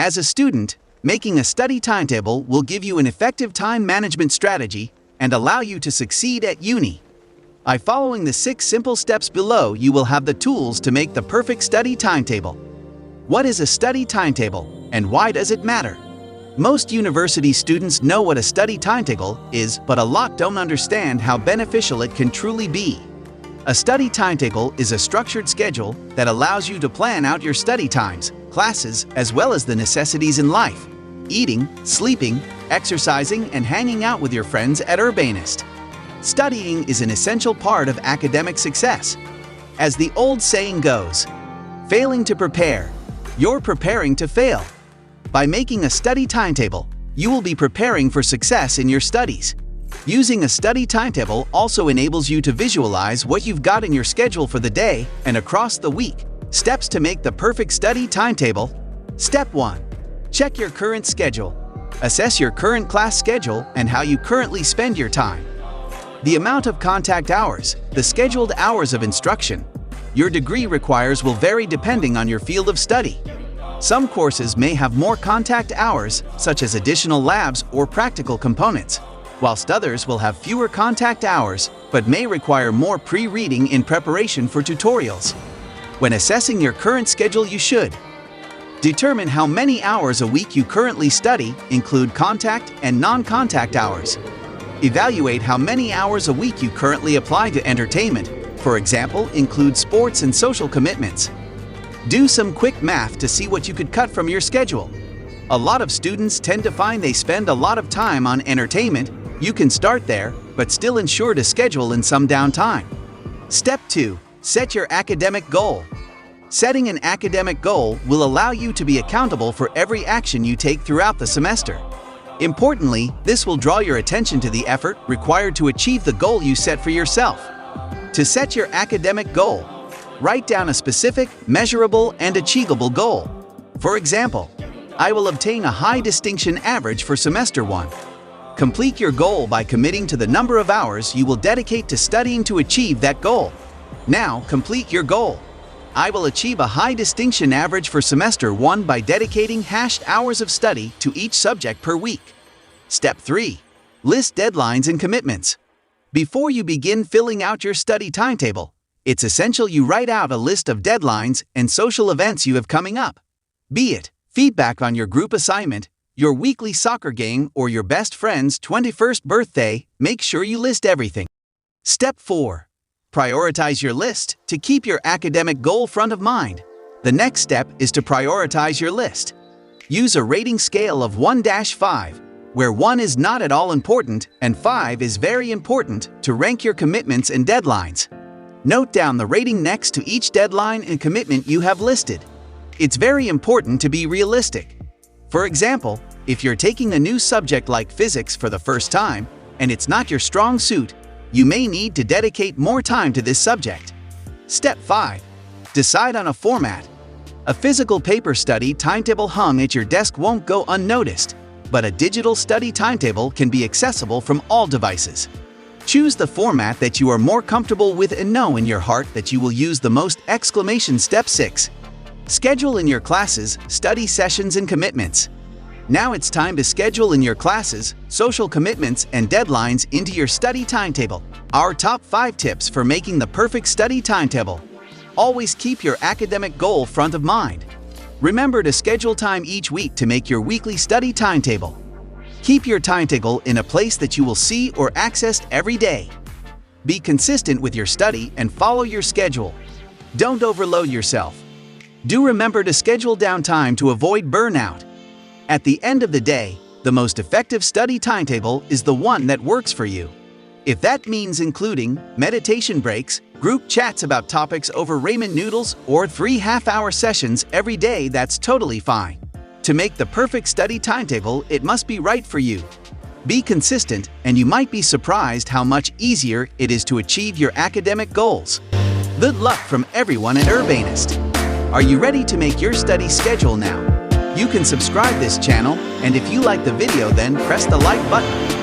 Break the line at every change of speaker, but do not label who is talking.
As a student, making a study timetable will give you an effective time management strategy and allow you to succeed at uni. By following the 6 simple steps below, you will have the tools to make the perfect study timetable. What is a study timetable, and why does it matter? Most university students know what a study timetable is, but a lot don't understand how beneficial it can truly be. A study timetable is a structured schedule that allows you to plan out your study times, classes, as well as the necessities in life: eating, sleeping, exercising, and hanging out with your friends at Urbanist. Studying is an essential part of academic success. As the old saying goes, failing to prepare, you're preparing to fail. By making a study timetable, you will be preparing for success in your studies. Using a study timetable also enables you to visualize what you've got in your schedule for the day and across the week. Steps to make the perfect study timetable. Step 1. Check your current schedule. Assess your current class schedule and how you currently spend your time. The amount of contact hours, the scheduled hours of instruction, your degree requires will vary depending on your field of study. Some courses may have more contact hours, such as additional labs or practical components, whilst others will have fewer contact hours but may require more pre-reading in preparation for tutorials. When assessing your current schedule, you should determine how many hours a week you currently study, include contact and non-contact hours. Evaluate how many hours a week you currently apply to entertainment, for example, include sports and social commitments. Do some quick math to see what you could cut from your schedule. A lot of students tend to find they spend a lot of time on entertainment. You can start there, but still ensure to schedule in some downtime. Step 2. Set your academic goal. Setting an academic goal will allow you to be accountable for every action you take throughout the semester. Importantly, this will draw your attention to the effort required to achieve the goal you set for yourself. To set your academic goal, write down a specific, measurable, and achievable goal. For example, I will obtain a high distinction average for semester 1. Complete your goal by committing to the number of hours you will dedicate to studying to achieve that goal. Now, complete your goal. I will achieve a high distinction average for semester 1 by dedicating #hours of study to each subject per week. Step 3. List deadlines and commitments. Before you begin filling out your study timetable, it's essential you write out a list of deadlines and social events you have coming up. Be it feedback on your group assignment, your weekly soccer game, or your best friend's 21st birthday, make sure you list everything. Step 4. Prioritize your list to keep your academic goal front of mind. The next step is to prioritize your list. Use a rating scale of 1-5, where 1 is not at all important and 5 is very important, to rank your commitments and deadlines. Note down the rating next to each deadline and commitment you have listed. It's very important to be realistic. For example, if you're taking a new subject like physics for the first time and it's not your strong suit, you may need to dedicate more time to this subject. Step 5. Decide on a format. A physical paper study timetable hung at your desk won't go unnoticed, but a digital study timetable can be accessible from all devices. Choose the format that you are more comfortable with and know in your heart that you will use the most. Step 6. Schedule in your classes, study sessions, and commitments. Now it's time to schedule in your classes, social commitments, and deadlines into your study timetable. Our top 5 tips for making the perfect study timetable. Always keep your academic goal front of mind. Remember to schedule time each week to make your weekly study timetable. Keep your timetable in a place that you will see or access every day. Be consistent with your study and follow your schedule. Don't overload yourself. Do remember to schedule downtime to avoid burnout. At the end of the day, the most effective study timetable is the one that works for you. If that means including meditation breaks, group chats about topics over ramen noodles, or 3 half-hour sessions every day, that's totally fine. To make the perfect study timetable, it must be right for you. Be consistent, and you might be surprised how much easier it is to achieve your academic goals. Good luck from everyone at Urbanist. Are you ready to make your study schedule now? You can subscribe this channel, and if you like the video, then press the like button.